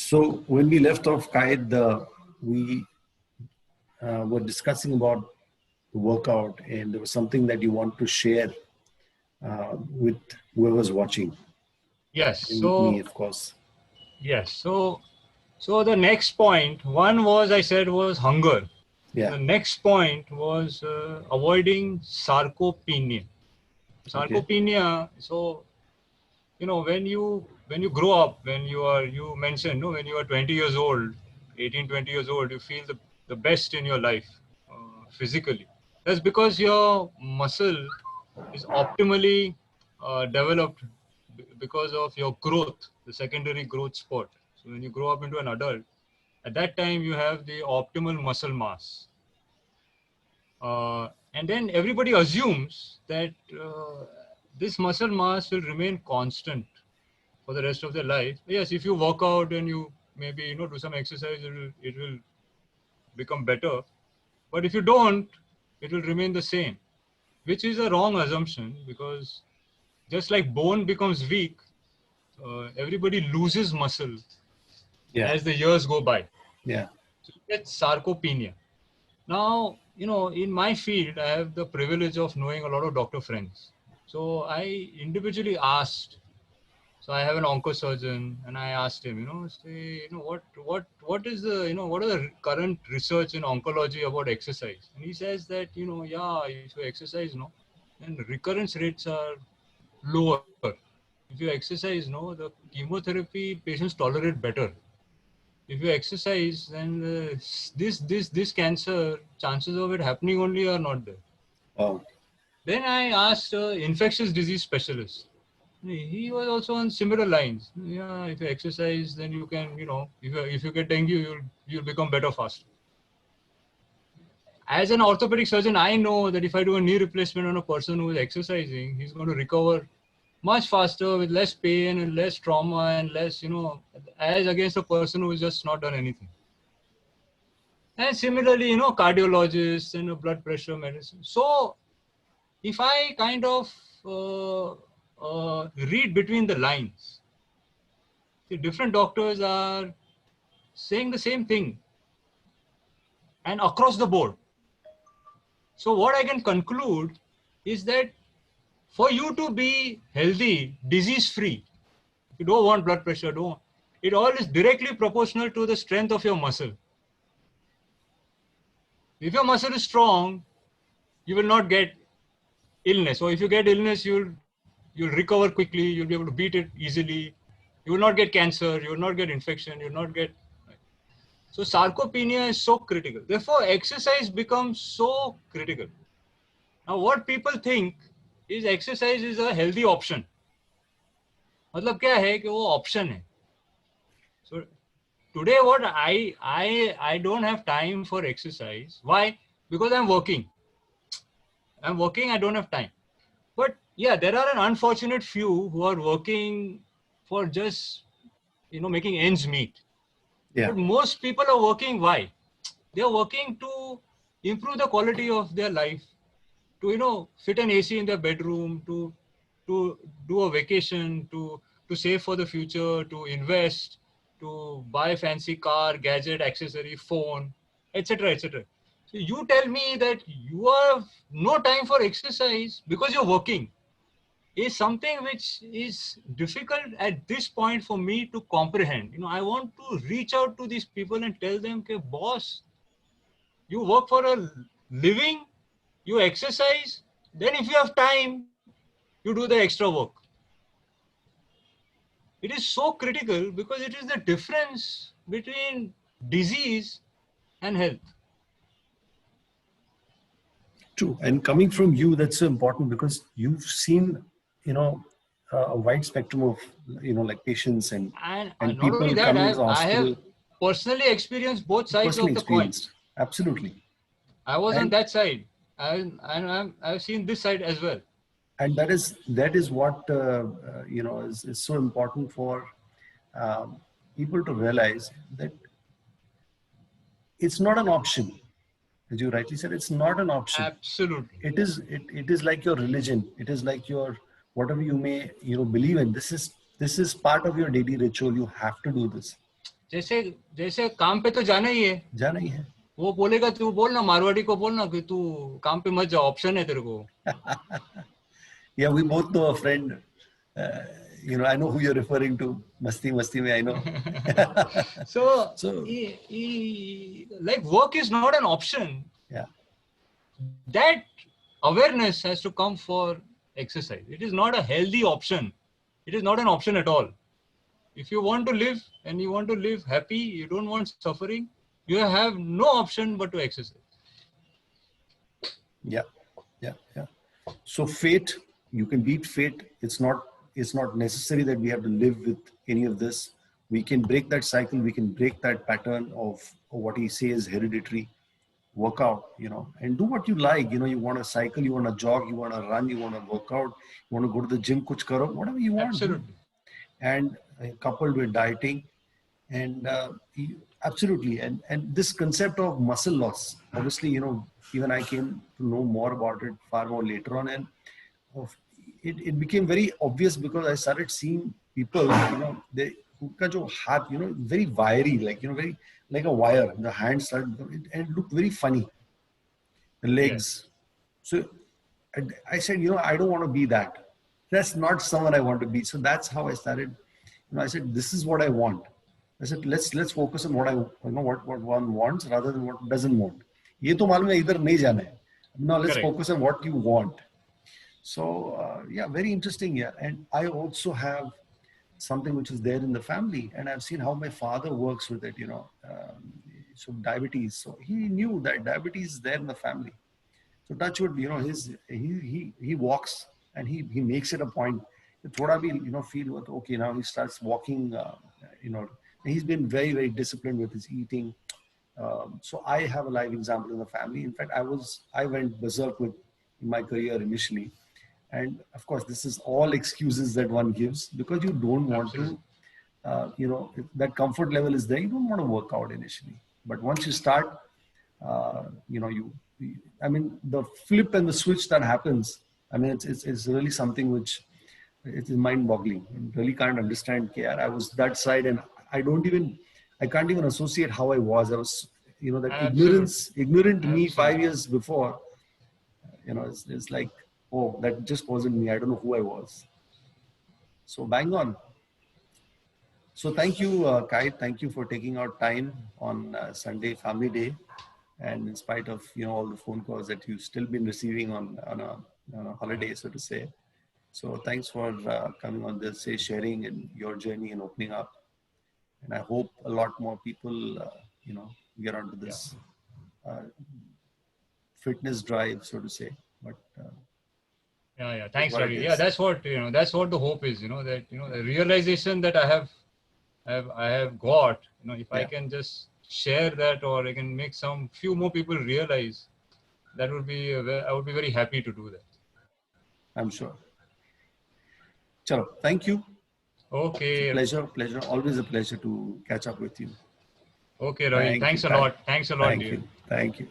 So when we left off, Qaid, we were discussing about the workout, and there was something that you want to share with whoever's watching, Yes. and with me, of course. Yes. So the next point, one was I said was hunger. Yeah. The next point was avoiding sarcopenia. Okay. Sarcopenia. So when you grow up, you mentioned no, when you are 20 years old, 18, 20 years old, you feel the best in your life physically. That's because your muscle is optimally developed because of your growth, the secondary growth spurt. So when you grow up into an adult, at that time you have the optimal muscle mass. And then everybody assumes that this muscle mass will remain constant for the rest of their life. Yes, if you work out and you maybe do some exercise, it will become better. But if you don't, it will remain the same, which is a wrong assumption, because just like bone becomes weak, everybody loses muscle Yeah. as the years go by. Yeah. So you get sarcopenia. Now, in my field, I have the privilege of knowing a lot of doctor friends. So I individually asked. So I have an oncosurgeon, and I asked him, what is the, what are the current research in oncology about exercise? And he says that, yeah, if you exercise, then recurrence rates are lower. If you exercise, the chemotherapy patients tolerate better. If you exercise, then this cancer, chances of it happening only are not there. Oh. Then I asked infectious disease specialist. He was also on similar lines. Yeah, if you exercise, then you can, if you get dengue, you'll become better faster. As an orthopedic surgeon, I know that if I do a knee replacement on a person who is exercising, he's going to recover much faster with less pain and less trauma and less, as against a person who has just not done anything. And similarly, cardiologists and blood pressure medicine. So if I kind of read between the lines, the different doctors are saying the same thing and across the board. So what I can conclude is that for you to be healthy, disease-free, you don't want blood pressure, it all is directly proportional to the strength of your muscle. If your muscle is strong, you will not get illness. Or if you get illness, you'll recover quickly, you'll be able to beat it easily. You will not get cancer, you will not get infection, you will not get... So sarcopenia is so critical. Therefore, exercise becomes so critical. Now, what people think is exercise is a healthy option. मतलब क्या है कि वो option है. So today, what I don't have time for exercise. Why? Because I'm working. I don't have time. But yeah, there are an unfortunate few who are working for just making ends meet. Yeah. But most people are working. Why? They are working to improve the quality of their life, to fit an AC in their bedroom, to do a vacation, to save for the future, to invest, to buy fancy car, gadget, accessory, phone, etc., etc. So you tell me that you have no time for exercise because you're working is something which is difficult at this point for me to comprehend. I want to reach out to these people and tell them, okay, boss, you work for a living, you exercise, then if you have time, you do the extra work. It is so critical because it is the difference between disease and health. True. And coming from you, that's so important because you've seen, a wide spectrum of, like patients and not people only that, coming to the I have hospital. personally experienced both sides Personally of the coin. experienced. Absolutely. I was on And that side. I've seen this side as well. and that is what is so important for people to realize that it's not an option. As you rightly said, it's not an option. Absolutely. It is like your religion. It is like your whatever you may believe in. This is part of your daily ritual. You have to do this. जैसे जैसे काम पे तो जाना ही है, जाना ही है. वो बोलेगा तू बोलना, मारवाड़ी को बोलना कि तू काम पे मत जा, ऑप्शन है तेरे को. Yeah, we both know a friend. Uh, I know who you're referring to. Masti, masti mein, I know. So So, like work is not an option. yeah, That awareness has to come for exercise. It is not a healthy option. It is not an option at all. If you want to live and you want to live happy, you don't want suffering, you have no option but to exercise. yeah, yeah, yeah. So fate, you can beat fate. It's not necessary that we have to live with any of this. We can break that cycle. We can break that pattern of what he says hereditary. Work out, and do what you like. You want to cycle, you want to jog, you want to run, you want to work out, you want to go to the gym, kuch karo, whatever you want. Absolutely. And coupled with dieting, and absolutely, and this concept of muscle loss, obviously, even I came to know more about it far more later on, and it became very obvious because I started seeing people, they उनका जो हाथ, very wiry, like, very like a wire. The hand started, and it looked very funny. The legs. So I said, I don't want to be that. That's not someone I want to be. So that's how I started. I said, this is what I want. I said, let's focus on what one wants rather than what doesn't want. ये तो मालूम है इधर नहीं जाना है. Now let's focus on what you want. So yeah, very interesting. Yeah, and I also have something which is there in the family, and I've seen how my father works with it. So diabetes. So he knew that diabetes is there in the family. So touch wood, he walks and he makes it a point. Thoda bhi, feel what, okay, now he starts walking. He's been very, very disciplined with his eating. So I have a live example in the family. In fact, I went berserk with my career initially. And of course, this is all excuses that one gives because you don't want to, that comfort level is there. You don't want to work out initially. But once you start, the flip and the switch that happens, it's really something which it is mind-boggling. You really can't understand. I was that side, and I can't even associate how I was. I was, that ignorant me 5 years before. It's like, oh, that just wasn't me. I don't know who I was. So bang on. So thank you, Kai. Thank you for taking out time on Sunday, Family Day. And in spite of, all the phone calls that you've still been receiving on a holiday, so to say. So thanks for coming on this, sharing and your journey and opening up. And I hope a lot more people, get onto this fitness drive, so to say. But yeah. Thanks, Ravi. Yeah, that's what the hope is. That the realization that I have got. If I can just share that, or I can make few more people realize, that would be I would be very happy to do that. I'm sure. Chalo, thank you. Okay. Pleasure. Always a pleasure to catch up with you. Okay, Ravi. Thanks a lot. Thanks a lot, dear. Thank you.